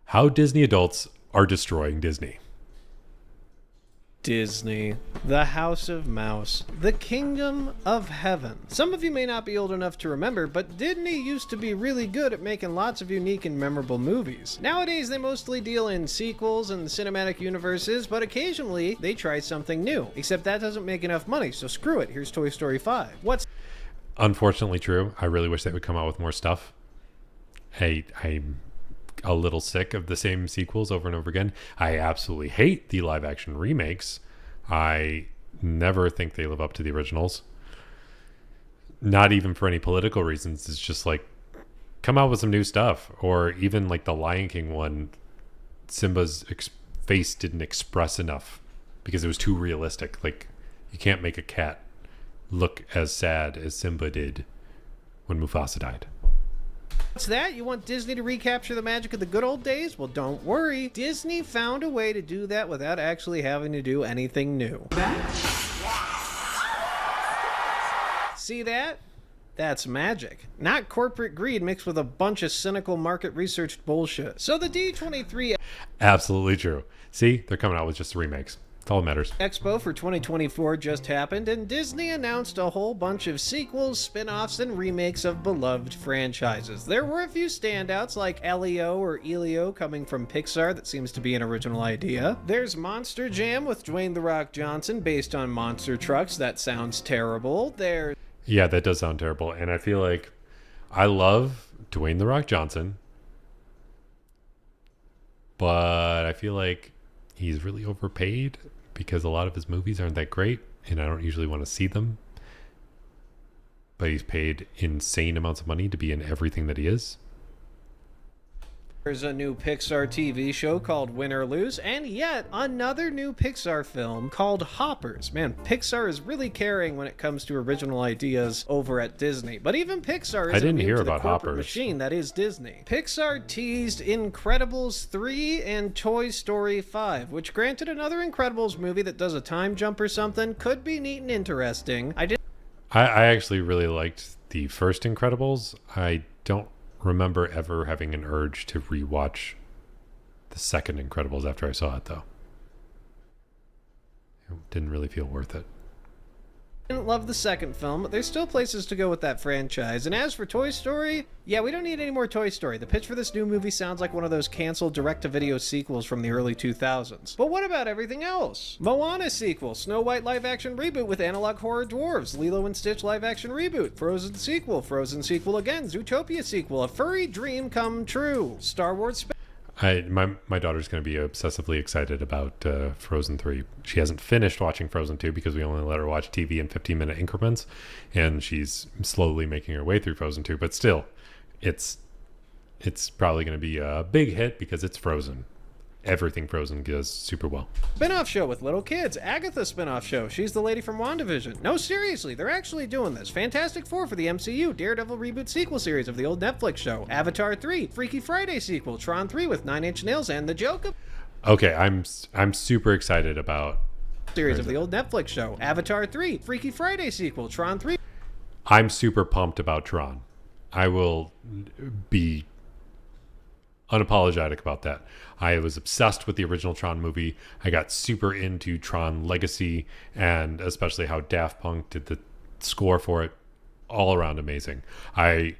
How Disney adults are destroying Disney. Disney, the House of Mouse, the Kingdom of Heaven. Some of you may not be old enough to remember, but Disney used to be really good at making lots of unique and memorable movies. Nowadays, they mostly deal in sequels and cinematic universes, but occasionally they try something new. Except that doesn't make enough money, so screw it. Here's Toy Story 5. What's Unfortunately true. I really wish they would come out with more stuff. I'm a little sick of the same sequels over and over again. I absolutely hate the live action remakes. I never think they live up to the originals. Not even for any political reasons. It's just like, come out with some new stuff. Or even like the Lion King one, Simba's face didn't express enough because it was too realistic. Like, you can't make a cat look as sad as Simba did when Mufasa died. What's that? You want Disney to recapture the magic of the good old days? Well, don't worry. Disney found a way to do that without actually having to do anything new. See that? That's magic. Not corporate greed mixed with a bunch of cynical market research bullshit. So the D23 Absolutely true. See, they're coming out with just the remakes. That's all that matters. Expo for 2024 just happened, and Disney announced a whole bunch of sequels, spin-offs, and remakes of beloved franchises. There were a few standouts like Elio or Elio coming from Pixar that seems to be an original idea. There's Monster Jam with Dwayne "The Rock" Johnson based on monster trucks. That sounds terrible. Yeah, that does sound terrible. And I feel like I love Dwayne "The Rock" Johnson, but I feel like he's really overpaid because a lot of his movies aren't that great, and I don't usually want to see them. But he's paid insane amounts of money to be in everything that he is. There's a new Pixar TV show called Win or Lose, and yet another new Pixar film called Hoppers. Man, Pixar is really caring when it comes to original ideas over at Disney. But even Pixar isn't immune to the corporate machine that is Disney. Pixar teased Incredibles 3 and Toy Story 5, which granted another Incredibles movie that does a time jump or something could be neat and interesting. I actually really liked the first Incredibles. I don't remember ever having an urge to rewatch the second Incredibles after I saw it, though. It didn't really feel worth it. Didn't love the second film, but there's still places to go with that franchise. And as for Toy Story, yeah, we don't need any more Toy Story. The pitch for this new movie sounds like one of those canceled direct-to-video sequels from the early 2000s. But what about everything else? Moana sequel, Snow White live-action reboot with analog horror dwarves, Lilo and Stitch live-action reboot, Frozen sequel again, Zootopia sequel, a furry dream come true, Star Wars My daughter's going to be obsessively excited about Frozen 3. She hasn't finished watching Frozen 2 because we only let her watch TV in 15-minute increments, and she's slowly making her way through Frozen 2. But still, it's probably going to be a big hit because it's Frozen. Everything Frozen does super well. Spin-off show with little kids. Agatha spin-off show. She's the lady from WandaVision. No, seriously, they're actually doing this. Fantastic Four for the MCU. Daredevil reboot sequel series of the old Netflix show. Avatar 3. Freaky Friday sequel. Tron 3 with Nine Inch Nails and the Joker. Okay, I'm super excited about series of the old Netflix show. Avatar 3. Freaky Friday sequel. Tron 3. I'm super pumped about Tron. I will be unapologetic about that. I was obsessed with the original Tron movie. I got super into Tron Legacy, and especially how Daft Punk did the score for it. All around amazing. I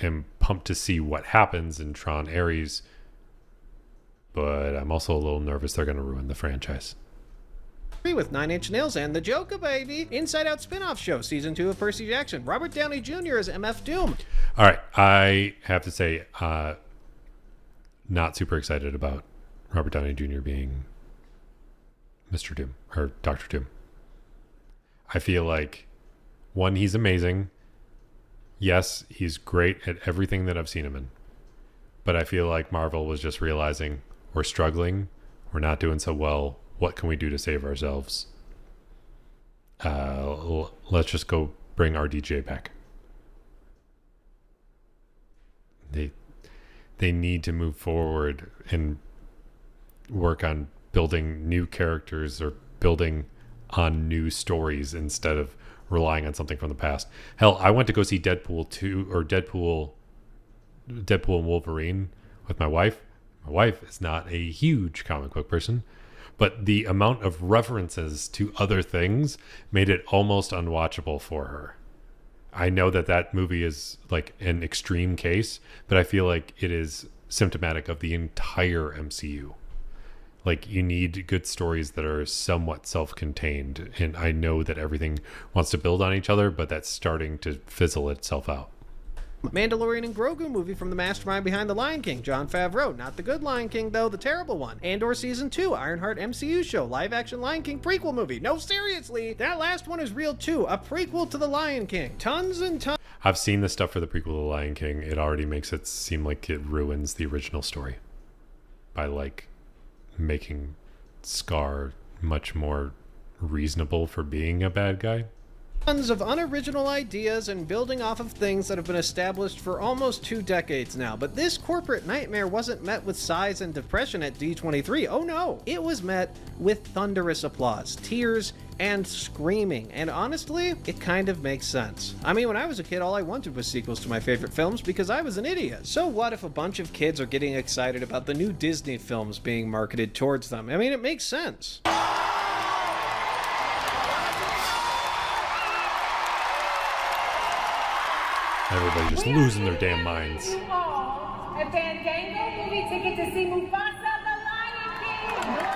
am pumped to see what happens in Tron Ares, but I'm also a little nervous they're going to ruin the franchise. With Nine Inch Nails and the Joker, baby. Inside Out spin-off show, season 2 of Percy Jackson. Robert Downey Jr. as MF Doom. All right, I have to say, not super excited about Robert Downey Jr. being Mr. Doom or Dr. Doom. I feel like, one, he's amazing. Yes, he's great at everything that I've seen him in. But I feel like Marvel was just realizing we're struggling. We're not doing so well. What can we do to save ourselves? Let's just go bring RDJ back. They need to move forward and work on building new characters or building on new stories instead of relying on something from the past. Hell, I went to go see Deadpool 2 or Deadpool and Wolverine with my wife. My wife is not a huge comic book person, but the amount of references to other things made it almost unwatchable for her. I know that that movie is like an extreme case, but I feel like it is symptomatic of the entire MCU. Like, you need good stories that are somewhat self-contained, and I know that everything wants to build on each other, but that's starting to fizzle itself out. Mandalorian and Grogu movie from the mastermind behind The Lion King, Jon Favreau. Not the good Lion King, though, the terrible one. Andor Season 2, Ironheart MCU show, live-action Lion King prequel movie. No, seriously, that last one is real, too. A prequel to The Lion King. Tons and tons. I've seen the stuff for the prequel to The Lion King. It already makes it seem like it ruins the original story by, like, making Scar much more reasonable for being a bad guy. Tons of unoriginal ideas and building off of things that have been established for almost 2 decades now. But this corporate nightmare wasn't met with sighs and depression at D23. Oh no! It was met with thunderous applause, tears, and screaming. And honestly, it kind of makes sense. I mean, when I was a kid, all I wanted was sequels to my favorite films because I was an idiot. So what if a bunch of kids are getting excited about the new Disney films being marketed towards them? I mean, it makes sense. Everybody just losing their damn minds. A Fandango movie ticket to see Mufasa the Lion King.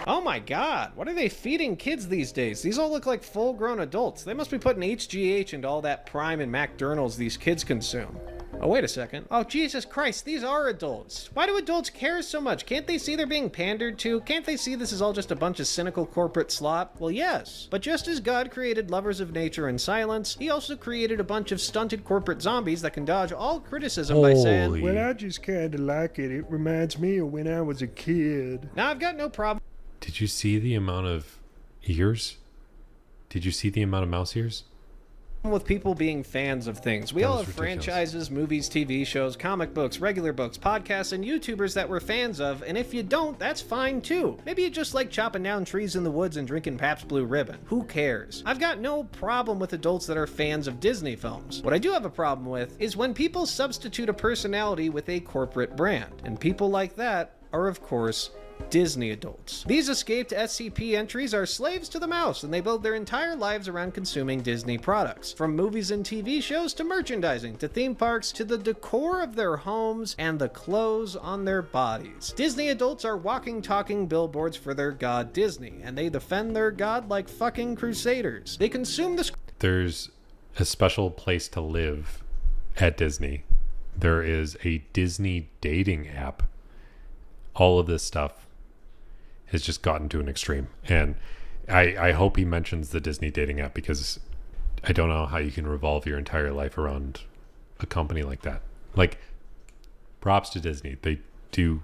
Oh my god, what are they feeding kids these days? These all look like full-grown adults. They must be putting HGH into all that Prime and McDonald's these kids consume. Oh, wait a second. Oh, Jesus Christ, these are adults. Why do adults care so much? Can't they see they're being pandered to? Can't they see this is all just a bunch of cynical corporate slop? Well, yes. But just as God created lovers of nature in silence, he also created a bunch of stunted corporate zombies that can dodge all criticism by saying, Well, I just kind of like it. It reminds me of when I was a kid. now I've got no problem Did you see the amount of ears? Did you see the amount of mouse ears? with people being fans of things. We That all was have ridiculous. franchises, movies, TV shows, comic books, regular books, podcasts, and YouTubers that we're fans of, and if you don't, that's fine too. Maybe you just like chopping down trees in the woods and drinking Pabst Blue Ribbon. Who cares? I've got no problem with adults that are fans of Disney films. What I do have a problem with is when people substitute a personality with a corporate brand, and people like that are, of course, Disney adults. These escaped SCP entries are slaves to the mouse, and they build their entire lives around consuming Disney products. From movies and TV shows to merchandising, to theme parks, to the decor of their homes and the clothes on their bodies. Disney adults are walking, talking billboards for their god Disney, and they defend their god like fucking crusaders. They consume the There's a special place to live at Disney. There is a Disney dating app. All of this stuff has just gotten to an extreme. And I hope he mentions the Disney dating app, because I don't know how you can revolve your entire life around a company like that. Like, props to Disney. They do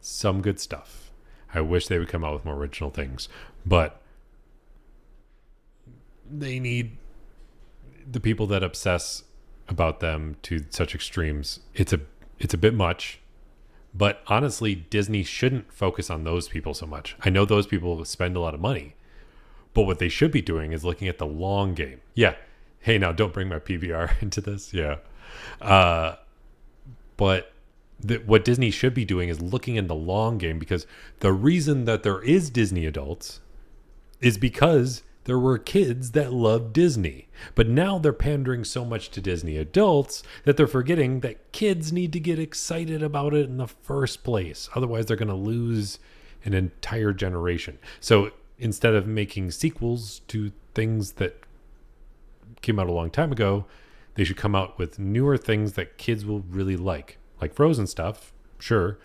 some good stuff. I wish they would come out with more original things, but they need the people that obsess about them to such extremes. It's a bit much. But honestly, Disney shouldn't focus on those people so much. I know those people spend a lot of money, but what they should be doing is looking at the long game. Yeah. Hey, now don't bring my PBR into this. Yeah. But what Disney should be doing is looking in the long game, because the reason that there is Disney adults is because there were kids that loved Disney. But now they're pandering so much to Disney adults that they're forgetting that kids need to get excited about it in the first place. Otherwise, they're going to lose an entire generation. So instead of making sequels to things that came out a long time ago, they should come out with newer things that kids will really like Frozen stuff, sure.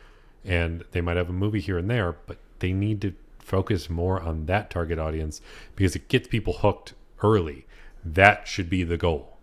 And they might have a movie here and there, but they need to focus more on that target audience, because it gets people hooked early. That should be the goal.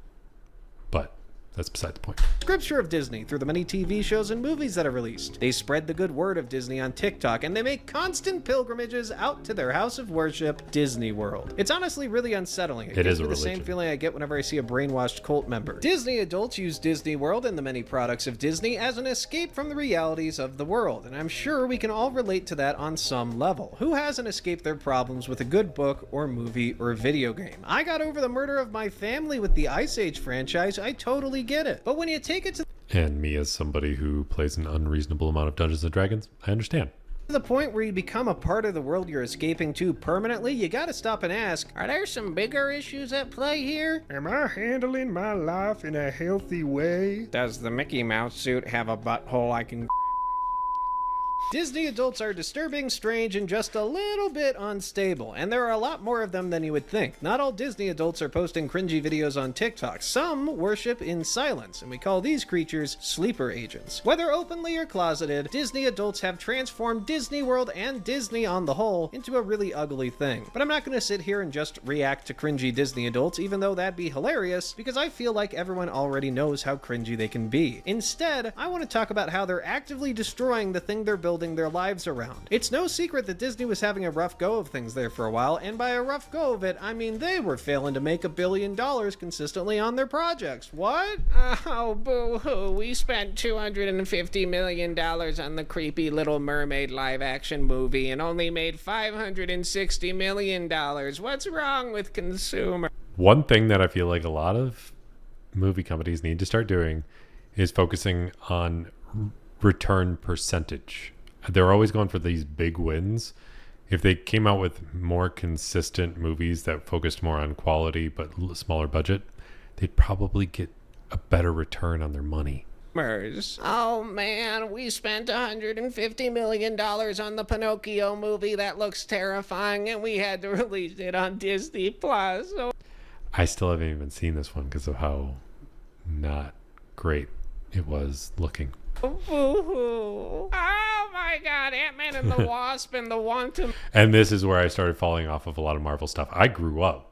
But that's beside the point. scripture of Disney through the many TV shows and movies that are released. They spread the good word of Disney on TikTok, and they make constant pilgrimages out to their house of worship, Disney World. It's honestly really unsettling. It gives is a me the same religion. feeling I get whenever I see a brainwashed cult member. Disney adults use Disney World and the many products of Disney as an escape from the realities of the world, and I'm sure we can all relate to that on some level. Who hasn't escaped their problems with a good book or movie or video game? I got over the murder of my family with the Ice Age franchise. I totally get it. But when you take it to And me, as somebody who plays an unreasonable amount of Dungeons and Dragons, I understand. To the point where you become a part of the world you're escaping to permanently, you gotta stop and ask, are there some bigger issues at play here? Am I handling my life in a healthy way? Does the Mickey Mouse suit have a butthole I can... Disney adults are disturbing, strange, and just a little bit unstable, and there are a lot more of them than you would think. Not all Disney adults are posting cringy videos on TikTok. Some worship in silence, and we call these creatures sleeper agents. Whether openly or closeted, Disney adults have transformed Disney World and Disney on the whole into a really ugly thing. But I'm not going to sit here and just react to cringy Disney adults, even though that'd be hilarious, because I feel like everyone already knows how cringy they can be. Instead, I want to talk about how they're actively destroying the thing they're building their lives around. It's no secret that Disney was having a rough go of things there for a while, and by a rough go of it, I mean they were failing to make $1 billion consistently on their projects. What? Oh, boo-hoo. We spent $250 million on the creepy Little Mermaid live-action movie and only made $560 million. What's wrong with consumer? One thing that I feel like a lot of movie companies need to start doing is focusing on return percentage. They're always going for these big wins. If they came out with more consistent movies that focused more on quality but smaller budget, they'd probably get a better return on their money. Oh man, we spent $150 million on the Pinocchio movie that looks terrifying, and we had to release it on Disney Plus. I still haven't even seen this one because of how not great it was looking. Oh my god, Ant-Man and the Wasp and the Wantum. And this is where I started falling off of a lot of Marvel stuff. I grew up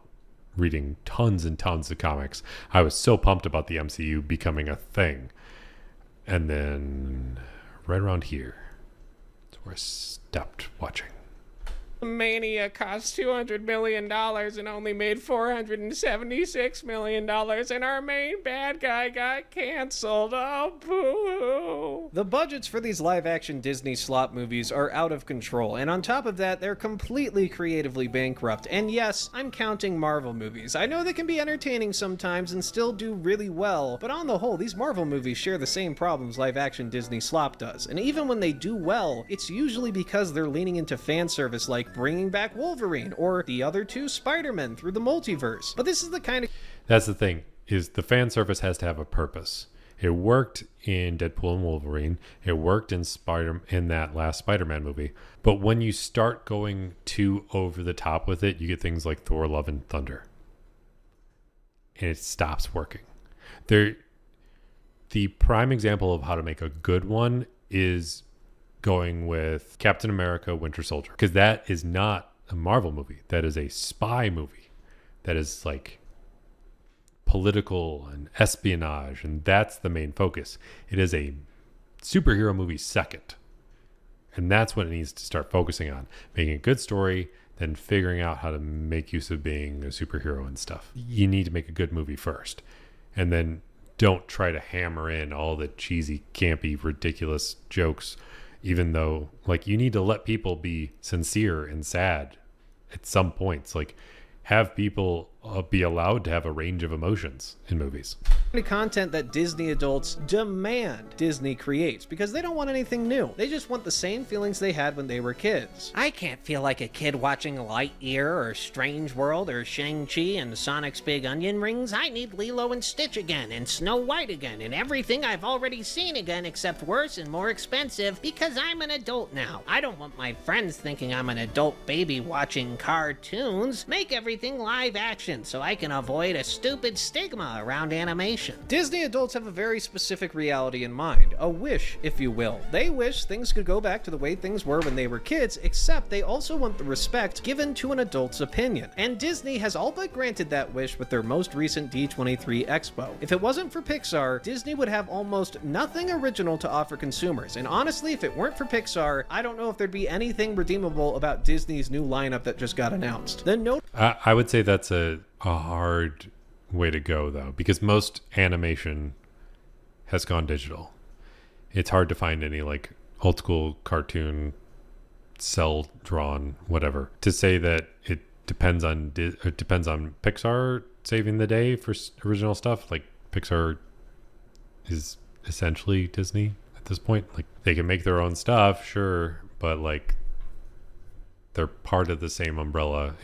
reading tons and tons of comics. I was so pumped about the MCU becoming a thing. And then right around here, that's where I stopped watching. Mania cost $200 million and only made $476 million, and our main bad guy got canceled. Oh, boo. The budgets for these live-action Disney slop movies are out of control, and on top of that, they're completely creatively bankrupt. And yes, I'm counting Marvel movies. I know they can be entertaining sometimes and still do really well, but on the whole, these Marvel movies share the same problems live-action Disney slop does. And even when they do well, it's usually because they're leaning into fan service like bringing back Wolverine or the other two Spider-Men through the multiverse. But this is the kind of... That's the thing, is the fan service has to have a purpose. It worked in Deadpool and Wolverine. It worked in that last Spider-Man movie. But when you start going too over the top with it, you get things like Thor: Love and Thunder. And it stops working. The prime example of how to make a good one is going with Captain America: Winter Soldier, because that is not a Marvel movie. That is a spy movie. That is like political and espionage, and that's the main focus. It is a superhero movie second, and that's what it needs to start focusing on: making a good story, then figuring out how to make use of being a superhero and stuff. You need to make a good movie first, and then don't try to hammer in all the cheesy, campy, ridiculous jokes. Even though, like, you need to let people be sincere and sad at some points. Like, have people be allowed to have a range of emotions in movies. Content that Disney adults demand Disney creates because they don't want anything new. They just want the same feelings they had when they were kids. I can't feel like a kid watching Lightyear or Strange World or Shang-Chi and Sonic's Big Onion Rings. I need Lilo and Stitch again and Snow White again and everything I've already seen again except worse and more expensive because I'm an adult now. I don't want my friends thinking I'm an adult baby watching cartoons. Make everything live action so I can avoid a stupid stigma around animation. Disney adults have a very specific reality in mind, a wish, if you will. They wish things could go back to the way things were when they were kids, except they also want the respect given to an adult's opinion. And Disney has all but granted that wish with their most recent D23 Expo. If it wasn't for Pixar, Disney would have almost nothing original to offer consumers. And honestly, if it weren't for Pixar, I don't know if there'd be anything redeemable about Disney's new lineup that just got announced. I would say that's a hard way to go, though, because most animation has gone digital. It's hard to find any like old school cartoon, cell drawn, whatever. To say that it depends on Pixar saving the day for original stuff, like Pixar is essentially Disney at this point. Like, they can make their own stuff, sure, but like they're part of the same umbrella.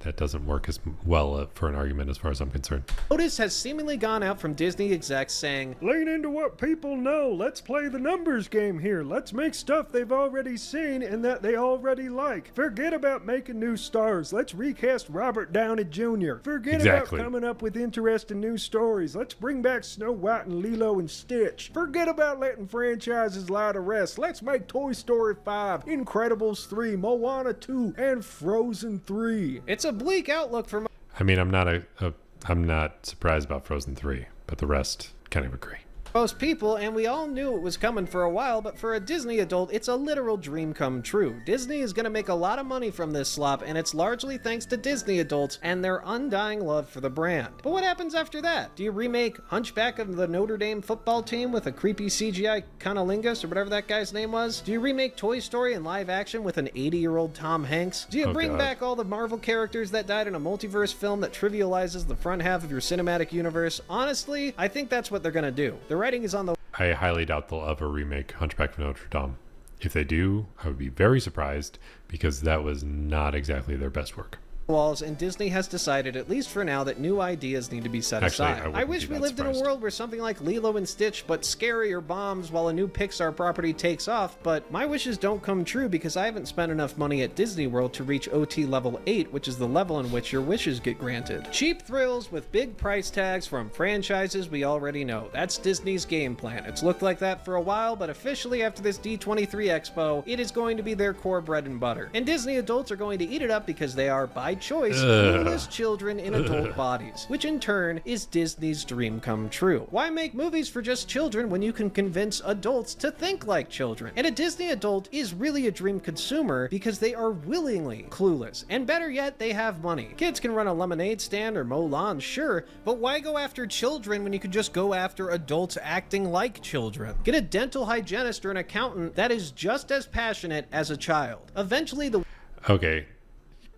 That doesn't work as well for an argument as far as I'm concerned. Notice has seemingly gone out from Disney execs saying, Lean into what people know. Let's play the numbers game here. Let's make stuff they've already seen and that they already like. Forget about making new stars. Let's recast Robert Downey Jr. Forget about coming up with interesting new stories. Let's bring back Snow White and Lilo and Stitch. Forget about letting franchises lie to rest. Let's make Toy Story 5, Incredibles 3, Moana 2, and Frozen 3. it's a bleak outlook for I mean, I'm not surprised about Frozen 3, but the rest kind of agree. most people, and we all knew it was coming for a while, but for a Disney adult, it's a literal dream come true. Disney is going to make a lot of money from this slop, and it's largely thanks to Disney adults and their undying love for the brand. But what happens after that? Do you remake Hunchback of the Notre Dame football team with a creepy CGI cunnilingus, or whatever that guy's name was? Do you remake Toy Story in live action with an 80-year-old Tom Hanks? Do you bring back all the Marvel characters that died in a multiverse film that trivializes the front half of your cinematic universe? Honestly, I think that's what they're going to do. The writing is on the... I highly doubt they'll ever remake Hunchback of Notre Dame. If they do, I would be very surprised, because that was not exactly their best work. walls, and Disney has decided, at least for now, that new ideas need to be set aside. I wish we lived in a world where something like Lilo and Stitch, but scarier bombs while a new Pixar property takes off, but my wishes don't come true because I haven't spent enough money at Disney World to reach OT level 8, which is the level in which your wishes get granted. Cheap thrills with big price tags from franchises we already know. That's Disney's game plan. It's looked like that for a while, but officially after this D23 Expo, it is going to be their core bread and butter. And Disney adults are going to eat it up because they are, by choice, clueless children in adult bodies, which in turn is Disney's dream come true. Why make movies for just children when you can convince adults to think like children? And a Disney adult is really a dream consumer because they are willingly clueless, and better yet, they have money. Kids can run a lemonade stand or mow lawns, sure, but why go after children when you could just go after adults acting like children? Get a dental hygienist or an accountant that is just as passionate as a child. Eventually, the... Okay,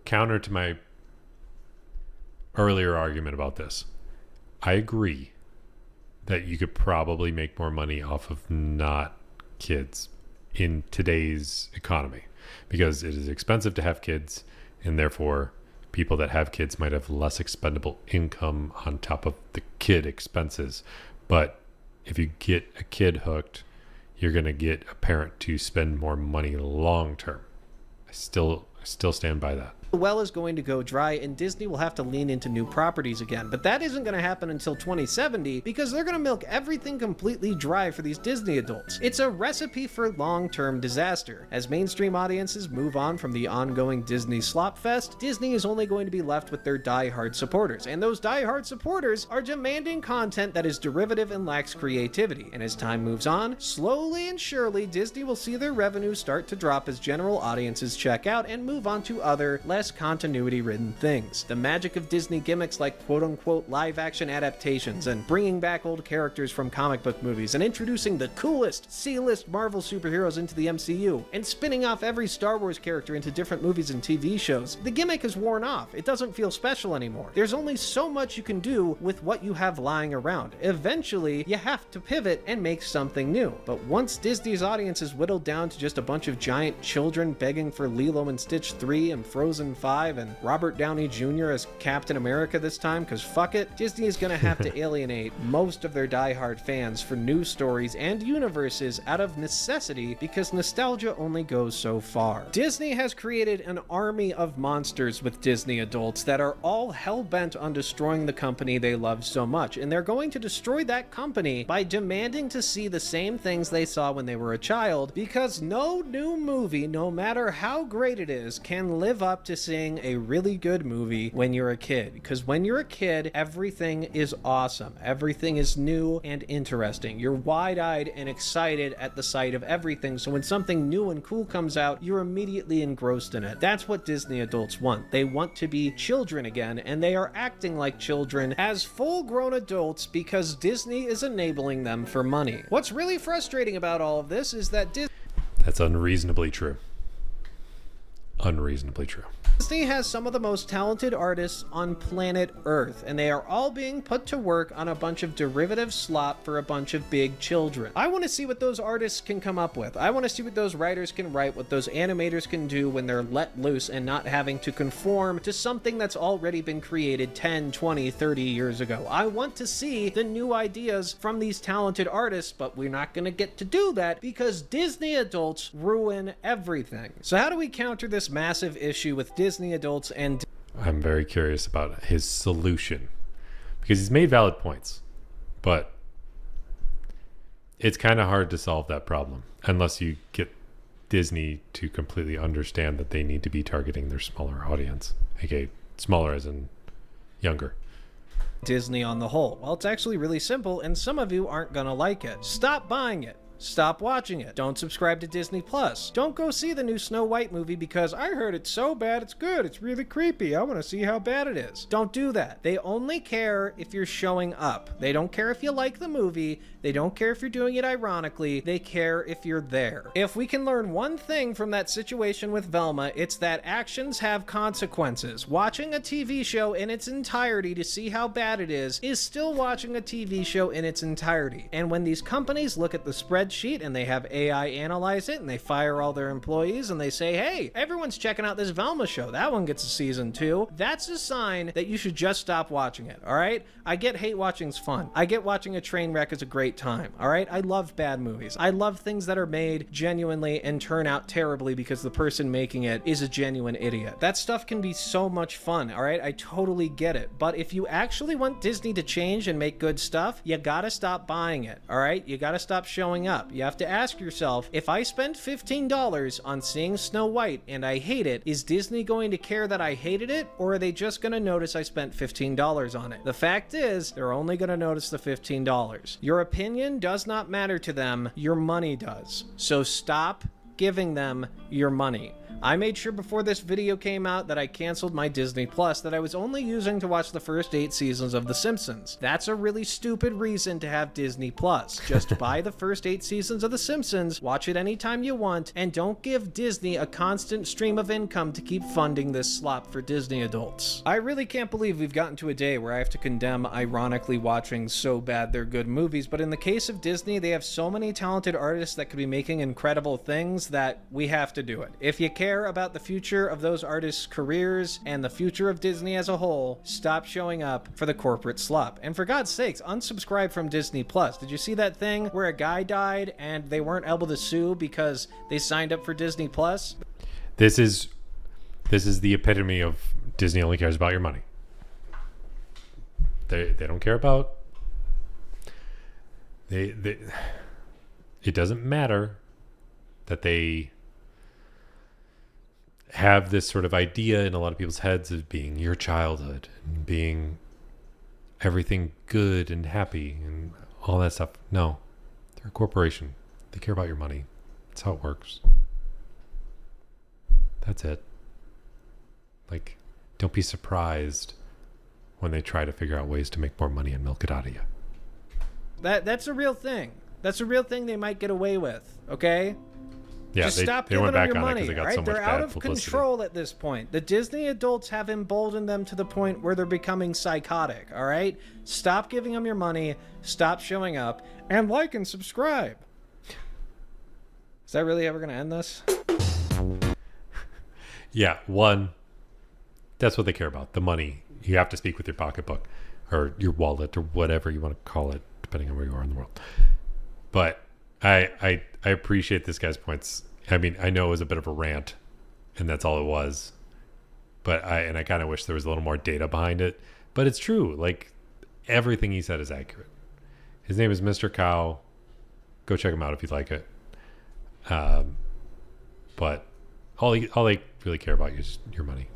counter to my earlier argument about this. I agree that you could probably make more money off of not kids in today's economy because it is expensive to have kids, and therefore people that have kids might have less expendable income on top of the kid expenses. But if you get a kid hooked, you're going to get a parent to spend more money long term. I still stand by that. The well is going to go dry and Disney will have to lean into new properties again, but that isn't going to happen until 2070 because they're going to milk everything completely dry for these Disney adults. It's a recipe for long-term disaster. As mainstream audiences move on from the ongoing Disney slop fest, Disney is only going to be left with their die-hard supporters, and those die-hard supporters are demanding content that is derivative and lacks creativity. And as time moves on, slowly and surely Disney will see their revenue start to drop as general audiences check out and move on to other, less continuity-ridden things. The magic of Disney gimmicks like quote-unquote live-action adaptations and bringing back old characters from comic book movies and introducing the coolest C-list Marvel superheroes into the MCU and spinning off every Star Wars character into different movies and TV shows. The gimmick is worn off. It doesn't feel special anymore. There's only so much you can do with what you have lying around. Eventually, you have to pivot and make something new. But once Disney's audience is whittled down to just a bunch of giant children begging for Lilo and Stitch 3 and Frozen 5 and Robert Downey Jr. as Captain America this time, because fuck it, Disney is going to have to alienate most of their diehard fans for new stories and universes out of necessity because nostalgia only goes so far. Disney has created an army of monsters with Disney adults that are all hell-bent on destroying the company they love so much, and they're going to destroy that company by demanding to see the same things they saw when they were a child, because no new movie, no matter how great it is, can live up to seeing a really good movie when you're a kid. Because when you're a kid, everything is awesome. Everything is new and interesting. You're wide-eyed and excited at the sight of everything, so when something new and cool comes out, you're immediately engrossed in it. That's what Disney adults want. They want to be children again, and they are acting like children as full-grown adults because Disney is enabling them for money. What's really frustrating about all of this is that That's unreasonably true. unreasonably true. Disney has some of the most talented artists on planet Earth, and they are all being put to work on a bunch of derivative slop for a bunch of big children. I want to see what those artists can come up with. I want to see what those writers can write, what those animators can do when they're let loose and not having to conform to something that's already been created 10, 20, 30 years ago. I want to see the new ideas from these talented artists, but we're not going to get to do that because Disney adults ruin everything. So how do we counter this massive issue with Disney adults and... I'm very curious about his solution because he's made valid points, but it's kind of hard to solve that problem unless you get Disney to completely understand that they need to be targeting their smaller audience. Okay, smaller as in younger. Disney on the whole? Well, it's actually really simple, and some of you aren't gonna like it. Stop buying it. Stop watching it. Don't subscribe to Disney Plus. Don't go see the new Snow White movie because I heard it's so bad it's good. It's really creepy. I want to see how bad it is. Don't do that. They only care if you're showing up. They don't care if you like the movie. They don't care if you're doing it ironically. They care if you're there. If we can learn one thing from that situation with Velma, it's that actions have consequences. Watching a TV show in its entirety to see how bad it is still watching a TV show in its entirety. And when these companies look at the spreadsheet and they have AI analyze it and they fire all their employees and they say, hey, everyone's checking out this Velma show. That one gets a season 2. That's a sign that you should just stop watching it, all right? I get hate watching's fun. I get watching a train wreck is a great time, all right? I love bad movies. I love things that are made genuinely and turn out terribly because the person making it is a genuine idiot. That stuff can be so much fun, all right? I totally get it. But if you actually want Disney to change and make good stuff, you gotta stop buying it, all right? You gotta stop showing up. You have to ask yourself, if I spend $15 on seeing Snow White and I hate it, is Disney going to care that I hated it, or are they just going to notice I spent $15 on it? The fact is, they're only going to notice the $15. Your opinion does not matter to them, your money does. So stop giving them your money. I made sure before this video came out that I canceled my Disney Plus that I was only using to watch the first 8 seasons of The Simpsons. That's a really stupid reason to have Disney Plus. Just buy the first 8 seasons of The Simpsons, watch it anytime you want, and don't give Disney a constant stream of income to keep funding this slop for Disney adults. I really can't believe we've gotten to a day where I have to condemn ironically watching so bad they're good movies, but in the case of Disney, they have so many talented artists that could be making incredible things that we have to do it. If you care about the future of those artists' careers and the future of Disney as a whole, stop showing up for the corporate slop. And for God's sakes, unsubscribe from Disney Plus. Did you see that thing where a guy died and they weren't able to sue because they signed up for Disney Plus? This is the epitome of Disney only cares about your money. They don't care about it doesn't matter that they have this sort of idea in a lot of people's heads of being your childhood and being everything good and happy and all that stuff. No, they're a corporation. They care about your money. That's how it works. That's it. Like, don't be surprised when they try to figure out ways to make more money and milk it out of you. That's a real thing. That's a real thing they might get away with, okay? Yeah, just they stop went giving them back your on it money. because they got Right? so much They're out bad of publicity. control at this point. The Disney adults have emboldened them to the point where they're becoming psychotic. All right, stop giving them your money. Stop showing up and like and subscribe. Is that really ever going to end this? Yeah, one, that's what they care about, the money. You have to speak with your pocketbook or your wallet or whatever you want to call it, depending on where you are in the world. But I appreciate this guy's points. I mean, I know it was a bit of a rant, and that's all it was. But I kind of wish there was a little more data behind it. But it's true. Like, everything he said is accurate. His name is Mr. Cow. Go check him out if you'd like it. But all they really care about is your money.